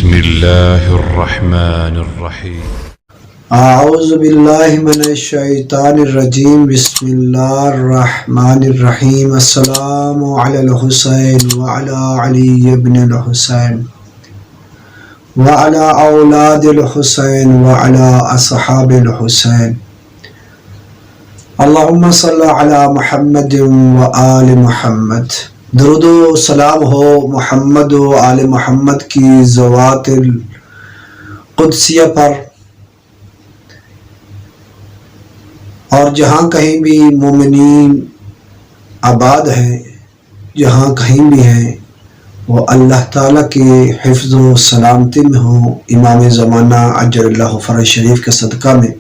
بسم الله الرحمن الرحيم. اعوذ باللہ من الشیطان الرجیم. بسم اللہ الرحمن الرحیم. السلام علی الحسین وعلی علی ابن الحسین وعلی اولاد الحسین وعلی اصحاب الحسین. اللہم صلی علی محمد وآل محمد. درود و سلام ہو محمد و آل محمد کی ذوات القدسیہ پر، اور جہاں کہیں بھی مومنین آباد ہیں، جہاں کہیں بھی ہیں، وہ اللہ تعالیٰ کے حفظ و سلامتی میں ہوں. امام زمانہ عجل اللہ فرج شریف کے صدقہ میں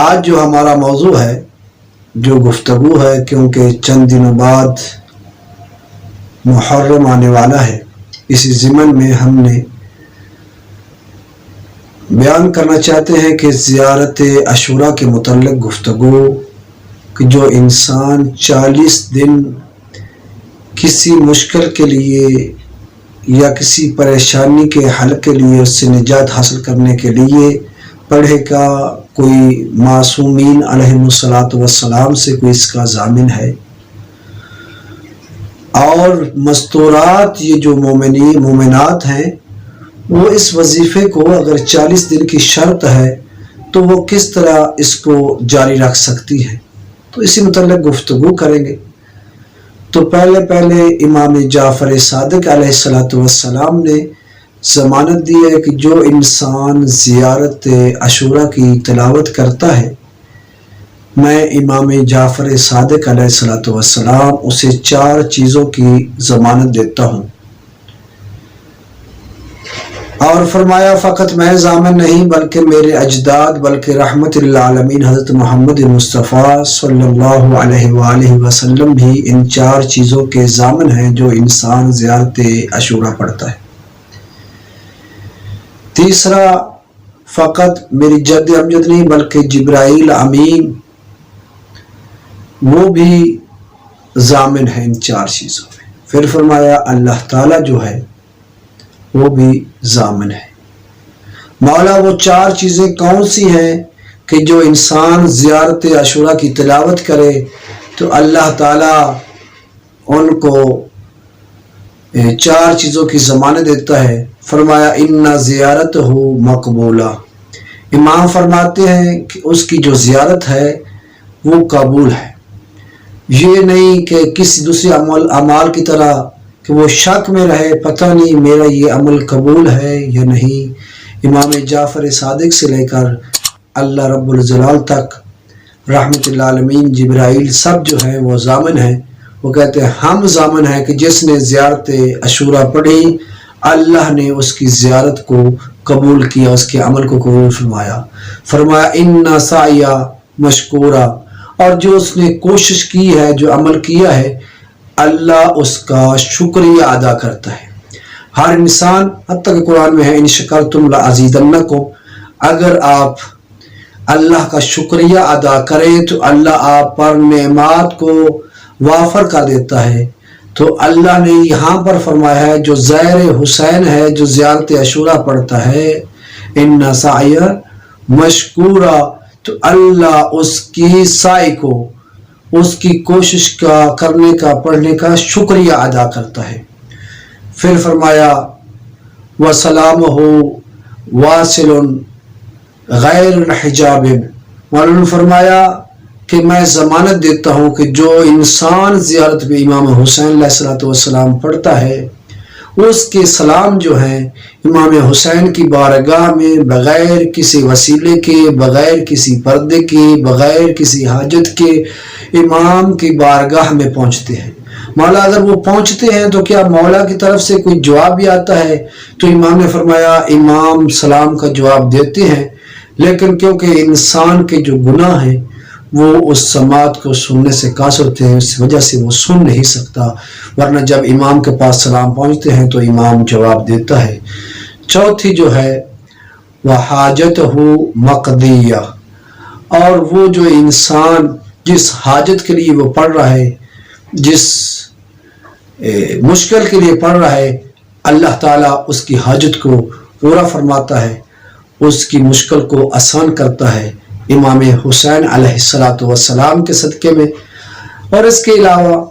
آج جو ہمارا موضوع ہے، جو گفتگو ہے، کیونکہ چند دنوں بعد محرم آنے والا ہے، اسی ضمن میں ہم نے بیان کرنا چاہتے ہیں کہ زیارت عاشوراء کے متعلق گفتگو، کہ جو انسان 40 دن کسی مشکل کے لیے یا کسی پریشانی کے حل کے لیے، اس سے نجات حاصل کرنے کے لیے پڑھے گا، کوئی معصومین علیہم الصلاۃ والسلام سے کوئی اس کا ضامن ہے. اور مستورات، یہ جو مومنات ہیں، وہ اس وظیفے کو اگر 40 دن کی شرط ہے تو وہ کس طرح اس کو جاری رکھ سکتی ہیں، تو اسی متعلق گفتگو کریں گے. تو پہلے امام جعفر صادق علیہ السلام نے ضمانت دی ہے کہ جو انسان زیارت عاشوراء کی تلاوت کرتا ہے، میں امام جعفر صادق علیہ السلام اسے 4 چیزوں کی ضمانت دیتا ہوں. اور فرمایا فقط میں ضامن نہیں بلکہ میرے اجداد، بلکہ رحمت للعالمین حضرت محمد مصطفیٰ صلی اللہ علیہ وآلہ وسلم بھی ان 4 چیزوں کے ضامن ہیں جو انسان زیارت عاشوراء پڑھتا ہے. تیسرا، فقط میری جد امجد نہیں بلکہ جبرائیل امین وہ بھی ضامن ہے ان 4 چیزوں میں. پھر فرمایا اللہ تعالیٰ جو ہے وہ بھی ضامن ہے. مولا وہ 4 چیزیں کون سی ہیں کہ جو انسان زیارت عاشوراء کی تلاوت کرے تو اللہ تعالیٰ ان کو 4 چیزوں کی ضمانت دیتا ہے. فرمایا ان زیارت ہو مقبولہ. امام فرماتے ہیں کہ اس کی جو زیارت ہے وہ قبول ہے. یہ نہیں کہ کسی دوسرے اعمال کی طرح کہ وہ شک میں رہے، پتہ نہیں میرا یہ عمل قبول ہے یا نہیں. امام جعفر صادق سے لے کر اللہ رب الجلال تک، رحمت للعالمین، جبرائیل، سب جو ہیں وہ ضامن ہیں. وہ کہتے ہیں ہم ضامن ہیں کہ جس نے زیارت عاشوراء پڑھی، اللہ نے اس کی زیارت کو قبول کیا، اس کے عمل کو قبول فرمایا. فرمایا ان سعیہ مشکورہ. اور جو اس نے کوشش کی ہے، جو عمل کیا ہے، اللہ اس کا شکریہ ادا کرتا ہے. ہر انسان، حتیٰ کہ قرآن میں ہے ان شکرتم لازیدنکم، اگر آپ اللہ کا شکریہ ادا کریں تو اللہ آپ پر نعمات کو وافر کر دیتا ہے. تو اللہ نے یہاں پر فرمایا ہے جو زائر حسین ہے، جو زیارت عاشوراء پڑھتا ہے، ان سعی مشکورہ، تو اللہ اس کی سعی کو، اس کی کوشش کا کرنے کا، پڑھنے کا شکریہ ادا کرتا ہے. پھر فرمایا وَسَلَامُهُ وَاصِلٌ غَيْرُ حِجَابٍ. مولانا نے فرمایا کہ میں ضمانت دیتا ہوں کہ جو انسان زیارت میں امام حسین علیہ السلام پڑھتا ہے، اس کے سلام جو ہیں امام حسین کی بارگاہ میں بغیر کسی وسیلے کے، بغیر کسی پردے کے، بغیر کسی حاجت کے امام کی بارگاہ میں پہنچتے ہیں. مولا اگر وہ پہنچتے ہیں تو کیا مولا کی طرف سے کوئی جواب بھی آتا ہے؟ تو امام نے فرمایا امام سلام کا جواب دیتے ہیں، لیکن کیونکہ انسان کے جو گناہ ہیں وہ اس سماعت کو سننے سے قاصر ہوتے ہیں، اس وجہ سے وہ سن نہیں سکتا، ورنہ جب امام کے پاس سلام پہنچتے ہیں تو امام جواب دیتا ہے. چوتھی جو ہے وہ حاجت ہو مقضیہ. اور وہ جو انسان جس حاجت کے لیے وہ پڑھ رہا ہے، جس مشکل کے لیے پڑھ رہا ہے، اللہ تعالیٰ اس کی حاجت کو پورا فرماتا ہے، اس کی مشکل کو آسان کرتا ہے امام حسین علیہ السلام کے صدقے میں۔ اور اس کے علاوہ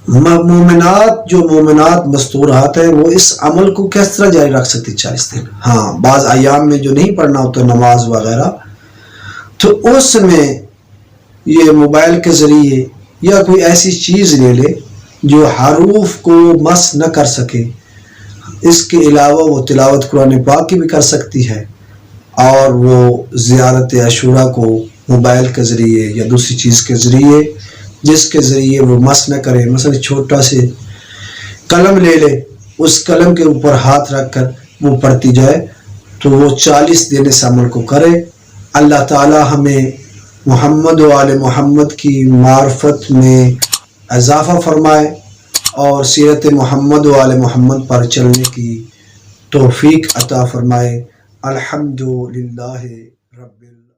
مومنات مستورات ہیں، وہ اس عمل کو کس طرح جاری رکھ سکتی 40 دن؟ ہاں، بعض ایام میں جو نہیں پڑھنا ہوتا نماز وغیرہ، تو اس میں یہ موبائل کے ذریعے یا کوئی ایسی چیز لے لے جو حروف کو مس نہ کر سکے۔ اس کے علاوہ وہ تلاوت قرآن پاک کی بھی کر سکتی ہے، اور وہ زیارت عاشوراء کو موبائل کے ذریعے یا دوسری چیز کے ذریعے، جس کے ذریعے وہ مس نہ کرے، مثلا چھوٹا سے قلم لے لے، اس قلم کے اوپر ہاتھ رکھ کر وہ پڑھتی جائے، تو وہ 40 دن اس عمل کو کرے۔ اللہ تعالی ہمیں محمد و آل محمد کی معرفت میں اضافہ فرمائے اور سیرت محمد و آل محمد پر چلنے کی توفیق عطا فرمائے۔ الحمدللہ رب العالمین۔